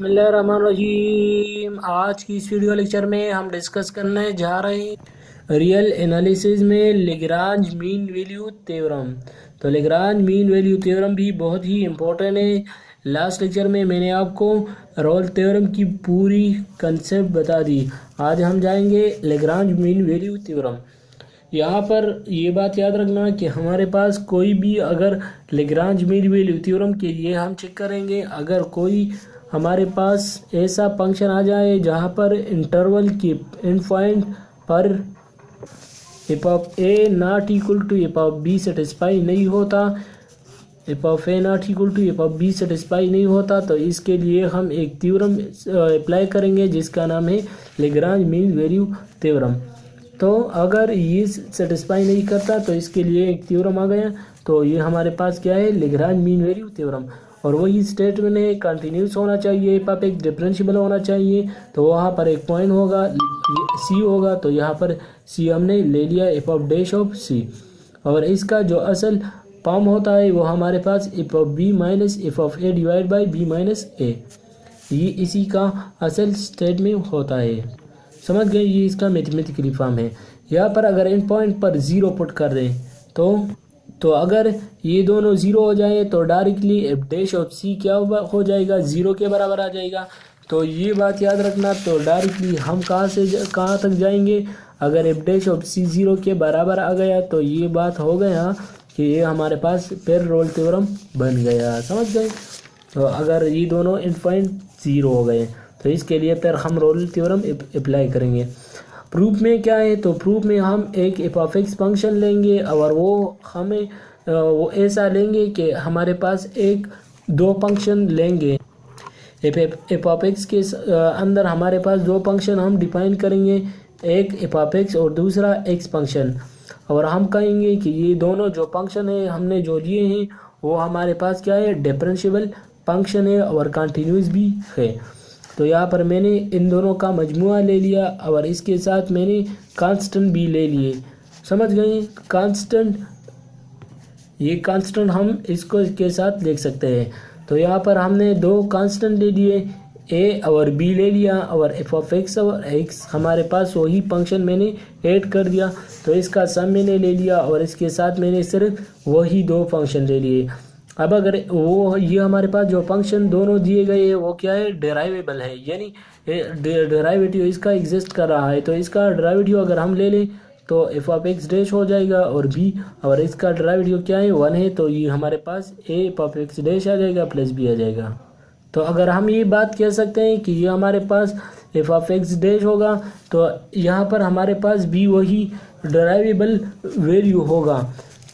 बिस्मिल्लाहिर्रहमानिर्रहीम। आज की इस वीडियो लेक्चर में हम डिस्कस करने जा रहे हैं रियल एनालिसिस में लेग्रांज मीन वैल्यू थ्योरम। तो लेग्रांज मीन वैल्यू थ्योरम भी बहुत ही इम्पोर्टेंट है। लास्ट लेक्चर में मैंने आपको रोल थ्योरम की पूरी कंसेप्ट बता दी। आज हम जाएंगे लेग्रांज मीन वैल्यू थ्योरम। यहाँ पर ये बात याद रखना कि हमारे पास कोई भी अगर लेग्रांज मीन वैल्यू थ्योरम के लिए हम चेक करेंगे, अगर कोई हमारे पास ऐसा फंक्शन आ जाए जहाँ पर इंटरवल के एंड पॉइंट पर F of A not equal to F of B satisfy नहीं होता, F of A not equal to F of B satisfy नहीं होता, तो इसके लिए हम एक थ्योरम अप्लाई करेंगे जिसका नाम है लेग्रांज मीन वैल्यू थ्योरम। तो अगर ये सेटिस्फाई नहीं करता तो इसके लिए एक थ्योरम आ गया। तो ये हमारे पास क्या है, लेग्रांज मीन वैल्यू थ्योरम। और वही स्टेटमेंट है, कंटिन्यूस होना चाहिए, एफ ऑफ एक्स डिफरेंशिएबल होना चाहिए। तो वहाँ पर एक पॉइंट होगा सी होगा, तो यहाँ पर सी हमने ले लिया F of dash of C. और इसका जो असल फॉर्म होता है वो हमारे पास F of B minus F of A divide by B minus A, ये इसी का असल स्टेटमेंट होता है। समझ गए, ये इसका मैथमेटिकली फॉर्म है। यहाँ पर अगर इन पॉइंट पर ज़ीरो पुट कर दें तो अगर ये दोनों ज़ीरो हो जाए तो डायरेक्टली एफ डैश ऑफ सी क्या हो जाएगा, ज़ीरो के बराबर आ जाएगा। तो ये बात याद रखना। तो डायरेक्टली हम कहाँ से कहाँ तक जाएंगे, अगर F dash of C zero के बराबर आ गया तो ये बात हो गया कि ये हमारे पास फिर रोल थ्योरम बन गया। समझ गए। तो अगर ये दोनों एंड पॉइंट ज़ीरो हो गए तो इसके लिए फिर हम रोल थ्योरम अप्लाई करेंगे। प्रूफ में क्या है, तो प्रूफ में हम एक एफ ऑफ एक्स फंक्शन लेंगे और वो ऐसा लेंगे कि हमारे पास एक दो फंक्शन लेंगे। एफ ऑफ एक्स के अंदर हमारे पास दो फंक्शन हम डिफाइन करेंगे, एक एफ ऑफ एक्स और दूसरा एक्स फंक्शन। और हम कहेंगे कि ये दोनों जो फंक्शन है हमने जो लिए हैं वो हमारे पास क्या है, डिफरेंशिएबल फंक्शन है और कंटिन्यूस भी है। तो यहाँ पर मैंने इन दोनों का मजमुआ ले लिया और इसके साथ मैंने कांस्टेंट भी ले लिए। समझ गए, कांस्टेंट, ये कांस्टेंट हम इसको के साथ लिख सकते हैं। तो यहाँ पर हमने दो कांस्टेंट ले लिए, ए और बी ले लिया, और एफ ऑफ एक्स और एक्स हमारे पास वही फंक्शन मैंने ऐड कर दिया। तो इसका सम मैंने ले लिया और इसके साथ मैंने सिर्फ वही दो फंक्शन ले लिए। अब अगर वो ये हमारे पास जो फंक्शन दोनों दिए गए हैं वो क्या है, डेराइवेबल है, यानी डेराइवेटिव इसका एग्जिस्ट कर रहा है। तो इसका डेराइवेटिव अगर हम ले लें तो एफ ऑफ एक्स डैश हो जाएगा और बी, और इसका डेराइवेटिव क्या है, वन है, तो ये हमारे पास A F of X dash आ जाएगा प्लस बी आ जाएगा। तो अगर हम ये बात कह सकते हैं कि ये हमारे पास एफ ऑफ एक्स डैश होगा तो यहाँ पर हमारे पास भी वही डेराइवेबल वैल्यू होगा।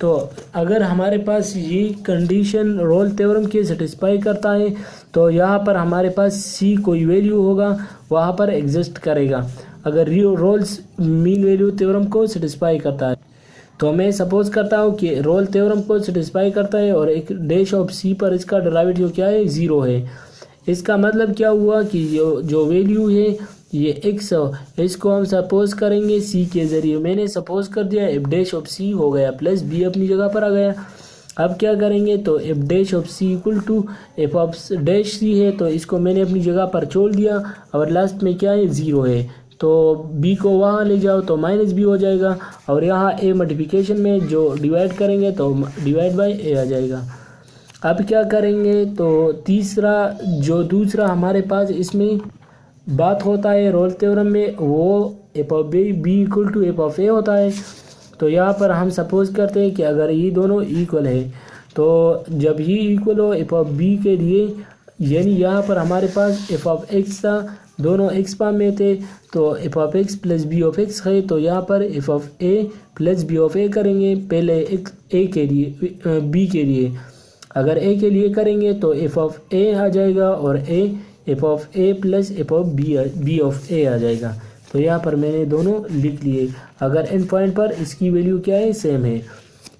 तो अगर हमारे पास ये कंडीशन रोल थ्योरम के सेटिस्फाई करता है तो यहाँ पर हमारे पास सी कोई वैल्यू होगा वहाँ पर एग्जिस्ट करेगा, अगर रोल्स मीन वैल्यू थ्योरम को सेटिस्फाई करता है। तो मैं सपोज करता हूँ कि रोल थ्योरम को सेटिस्फाई करता है और एक डैश ऑफ सी पर इसका डेरिवेटिव क्या है, ज़ीरो है। इसका मतलब क्या हुआ कि जो वैल्यू है ये एक्स, इसको हम सपोज करेंगे सी के ज़रिए। मैंने सपोज कर दिया एफ डैश ऑफ सी हो गया प्लस बी अपनी जगह पर आ गया। अब क्या करेंगे, तो F dash of C equal to F of dash C है, तो इसको मैंने अपनी जगह पर छोड़ दिया और लास्ट में क्या है, ज़ीरो है। तो बी को वहाँ ले जाओ तो माइनस बी हो जाएगा, और यहाँ ए मल्टीप्लिकेशन में जो डिवाइड करेंगे तो डिवाइड बाई ए आ जाएगा। अब क्या करेंगे, तो दूसरा हमारे पास इसमें बात होता है रोल थ्योरम में, वो F of B equal to F of A होता है। तो यहाँ पर हम सपोज करते हैं कि अगर ये दोनों इक्वल है, तो जब ये इक्वल हो एफ ऑफ बी के लिए, यानी यहाँ पर हमारे पास एफ ऑफ एक्स था, दोनों एक्स फॉर्म में थे, तो F of X plus B of X है, तो यहाँ पर F of A plus B of A करेंगे। पहले ए के लिए, बी के लिए अगर ए के लिए करेंगे तो एफ ऑफ ए आ जाएगा और F of A plus F of B of A आ जाएगा। तो यहाँ पर मैंने दोनों लिख लिए। अगर एंड पॉइंट पर इसकी वैल्यू क्या है, सेम है।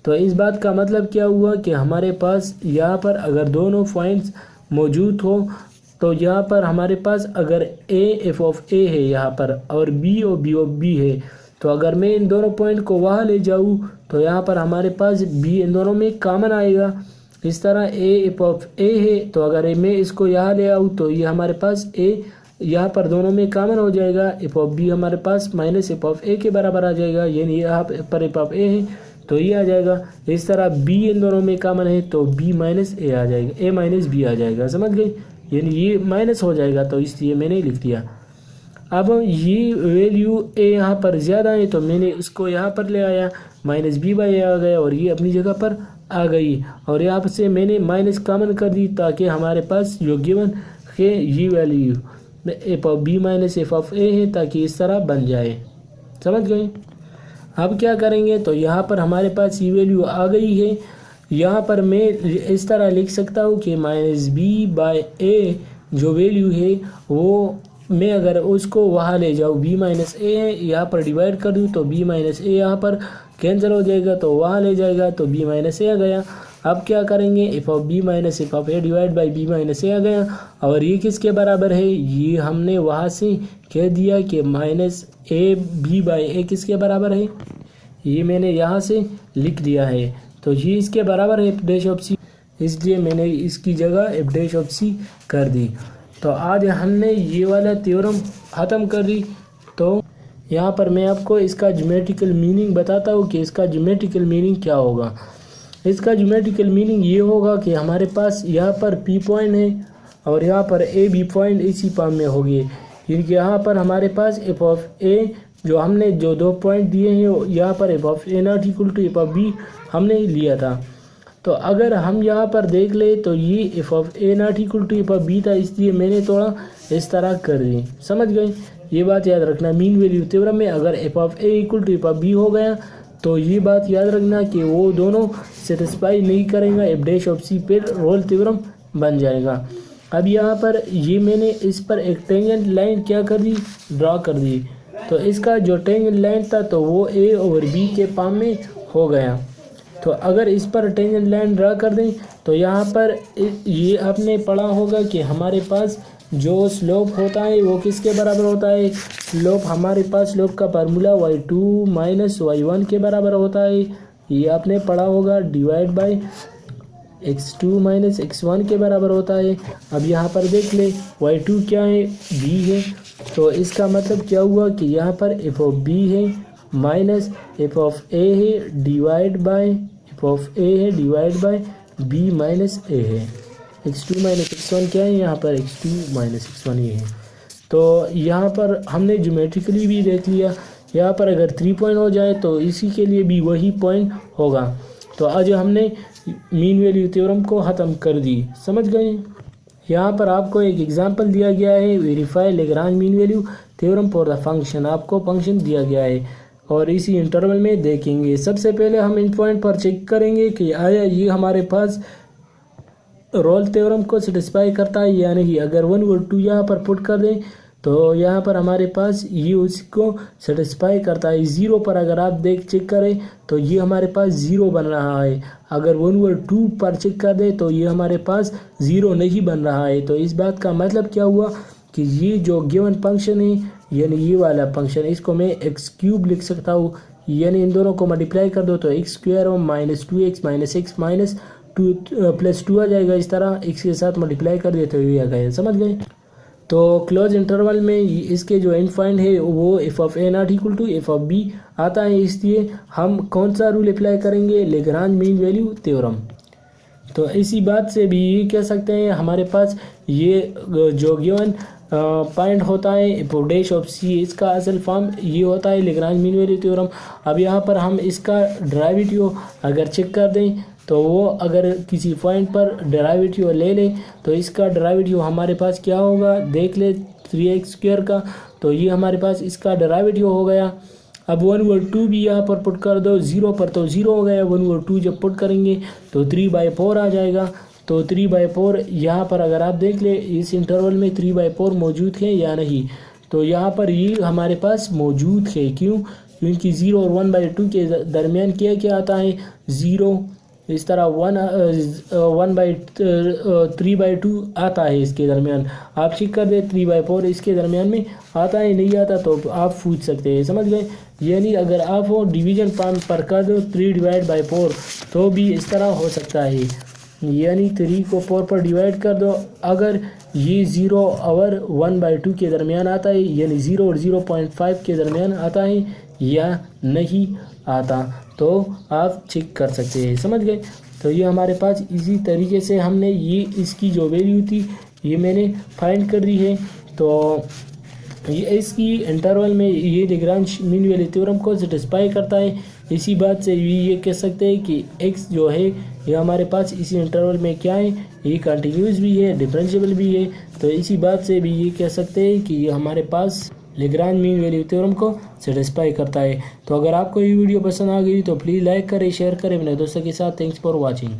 तो इस बात का मतलब क्या हुआ कि हमारे पास यहाँ पर अगर दोनों पॉइंट्स मौजूद हो तो यहाँ पर हमारे पास अगर ए एफ ऑफ ए है यहाँ पर और बी और बी ऑफ बी है, तो अगर मैं इन दोनों पॉइंट को वहाँ ले जाऊँ तो यहाँ पर हमारे पास बी इन दोनों में कॉमन आएगा, इस तरह ए एफ ऑफ ए है, तो अगर मैं इसको यहाँ ले आऊँ तो ये हमारे पास ए यहाँ पर दोनों में कॉमन हो जाएगा, एफ ऑफ बी हमारे पास माइनस एफ ऑफ ए के बराबर आ जाएगा, यानी यहाँ पर एफ ऑफ ए है तो ये आ जाएगा। इस तरह बी इन दोनों में कॉमन है तो बी माइनस ए आ जाएगा, ए माइनस बी आ जाएगा, समझ गई, यानी ये माइनस हो जाएगा तो इसलिए मैंने लिख दिया। अब ये वैल्यू ए यहाँ पर ज़्यादा है तो मैंने उसको यहाँ पर ले आया, माइनस बी बाई ए आ गया और ये अपनी जगह पर आ गई, और यहाँ से मैंने माइनस कॉमन कर दी ताकि हमारे पास जो गिवन है ये value F of B minus F of A है, ताकि इस तरह बन जाए, समझ गए। अब क्या करेंगे, तो यहाँ पर हमारे पास ये वैल्यू आ गई है। यहाँ पर मैं इस तरह लिख सकता हूँ कि माइनस बी बाय ए जो वैल्यू है वो मैं अगर उसको वहाँ ले जाऊँ, बी माइनस ए है यहाँ पर डिवाइड कर दूँ तो बी माइनस ए यहाँ पर कैंसिल हो जाएगा तो वहाँ ले जाएगा तो बी माइनस ए आ गया। अब क्या करेंगे, F of B minus F of A divide by B minus A आ गया, और ये किसके बराबर है, ये हमने वहाँ से कह दिया कि माइनस ए बी बाई ए किसके बराबर है, ये मैंने यहाँ से लिख दिया है, तो ये इसके बराबर है एफ डैश ऑफ सी, इसलिए मैंने इसकी जगह एफ डैश ऑफ सी कर दी। तो आज हमने ये वाला थ्योरम ख़त्म कर दी। तो यहाँ पर मैं आपको इसका ज्योमेट्रिकल मीनिंग बताता हूँ कि इसका ज्योमेट्रिकल मीनिंग क्या होगा। इसका ज्योमेट्रिकल मीनिंग ये होगा कि हमारे पास यहाँ पर पी पॉइंट है और यहाँ पर ए बी पॉइंट इसी फॉर्म में होगी, क्योंकि यहाँ पर हमारे पास एफ ऑफ ए जो हमने जो 2 पॉइंट दिए हैं यहाँ पर F of A not equal to F of B हमने लिया था। तो अगर हम यहाँ पर देख ले तो ये F of A not equal to F of B था, इसलिए मैंने थोड़ा इस तरह कर दी, समझ गए। ये बात याद रखना, मीन वैल्यू थ्योरम में अगर F of A equal to F of B हो गया तो ये बात याद रखना कि वो दोनों सेटिस्फाई नहीं करेंगे, एफ डैश ऑफ सी पे रोल थ्योरम बन जाएगा। अब यहाँ पर ये मैंने इस पर एक टेंजेंट लाइन क्या कर दी, ड्रा कर दी, तो इसका जो टेंजेंट लाइन था तो वो ए ओवर बी के फॉर्म में हो गया। तो अगर इस पर टेंजेंट लाइन ड्रा कर दें तो यहाँ पर ये आपने पढ़ा होगा कि हमारे पास जो स्लोप होता है वो किसके बराबर होता है, स्लोप हमारे पास स्लोप का फार्मूला y2 माइनस y1 के बराबर होता है, ये आपने पढ़ा होगा, divide by x2 minus x1 के बराबर होता है। अब यहाँ पर देख ले y2 क्या है, b है, तो इसका मतलब क्या हुआ कि यहाँ पर f ऑफ b है माइनस f ऑफ a है divide by f of a है divide by b minus a है। x2 माइनस x1 क्या है, यहाँ पर x2 माइनस x1 ये है। तो यहाँ पर हमने ज्योमेट्रिकली भी देख लिया, यहाँ पर अगर 3 पॉइंट हो जाए तो इसी के लिए भी वही पॉइंट होगा। तो आज हमने मीन वैल्यू थ्योरम को ख़त्म कर दी, समझ गए। यहाँ पर आपको एक एग्जांपल दिया गया है, verify Lagrange mean value theorem for the function, आपको फंक्शन दिया गया है और इसी इंटरवल में देखेंगे। सबसे पहले हम इन पॉइंट पर चेक करेंगे कि आया ये हमारे पास रोल थ्योरम को सेटिस्फाई करता है या नहीं। अगर 1 और 2 यहाँ पर पुट कर दें तो यहाँ पर हमारे पास ये उसको सेटिस्फाई करता है। 0 पर अगर आप चेक करें तो ये हमारे पास 0 बन रहा है। अगर 1 और 2 पर चेक कर दें तो ये हमारे पास 0 नहीं बन रहा है। तो इस बात का मतलब क्या हुआ कि ये जो गिवन फंक्शन है यानी ये वाला फंक्शन, इसको मैं एक्स क्यूब लिख सकता हूँ, यानी इन दोनों को मल्टीप्लाई कर दो तो एक्स स्क्वायर और minus 2x minus x minus 2 plus 2 आ जाएगा। इस तरह x के साथ मल्टीप्लाई कर देते हुए आ गए, समझ गए। तो क्लोज इंटरवल में इसके जो एंड पॉइंट है वो F of A not equal to F of B आता है, इसलिए हम कौन सा रूल अप्लाई करेंगे, लेग्रांज मीन वैल्यू थ्योरम। तो इसी बात से भी ये कह सकते हैं हमारे पास ये जो गिवन पॉइंट होता है एफ डैश ऑफ सी, इसका असल फॉर्म ये होता है लेग्रांज मीन वैल्यू थ्योरम। अब यहाँ पर हम इसका डेरिवेटिव अगर चेक कर दें तो वो अगर किसी पॉइंट पर डेरिवेटिव ले लें तो इसका डेरिवेटिव हमारे पास क्या होगा, देख ले 3x स्क्वायर का, तो ये हमारे पास इसका डेरिवेटिव हो गया। अब 1 और 2 भी यहाँ पर पुट कर दो, 0 पर तो 0 हो गया, 1 और 2 जब पुट करेंगे तो 3/4 आ जाएगा। तो 3/4 यहाँ पर अगर आप देख ले इस इंटरवल में 3/4 मौजूद है या नहीं, तो यहाँ पर ये हमारे पास मौजूद है। क्यों, क्योंकि 0 और 1/2 के दरमियान क्या क्या आता है, 0, इस तरह 1/3/2 आता है इसके दरमियान। आप चेक कर दे 3/4 इसके दरमियान में आता है नहीं आता, तो आप पूछ सकते हैं, समझ गए। यानी अगर आप डिवीजन फॉर्म पर कर दो 3/4 तो भी इस तरह हो सकता है। यानी 3 को 4 पर डिवाइड कर दो। अगर ये 0 और 1/2 के दरमियान आता है, यानी 0 और 0.5 के दरमियान आता है या नहीं आता, तो आप चेक कर सकते हैं। समझ गए? तो ये हमारे पास इसी तरीके से हमने ये इसकी जो वैल्यू थी ये मैंने फाइंड कर दी है। तो ये इसकी इंटरवल में ये लेग्रांज मीन वैल्यू थ्योरम को सेटिस्फाई करता है। इसी बात से भी ये कह सकते हैं कि x जो है ये हमारे पास इसी इंटरवल में क्या है, ये कंटिन्यूस भी है, डिफरेंशिएबल भी है। तो इसी बात से भी ये कह सकते हैं कि ये हमारे पास लेग्रांज मीन वैल्यू थ्योरम को सेटिस्फाई करता है। तो अगर आपको ये वीडियो पसंद आ गई तो प्लीज़ लाइक करें, शेयर करें अपने दोस्तों के साथ। Thanks for watching.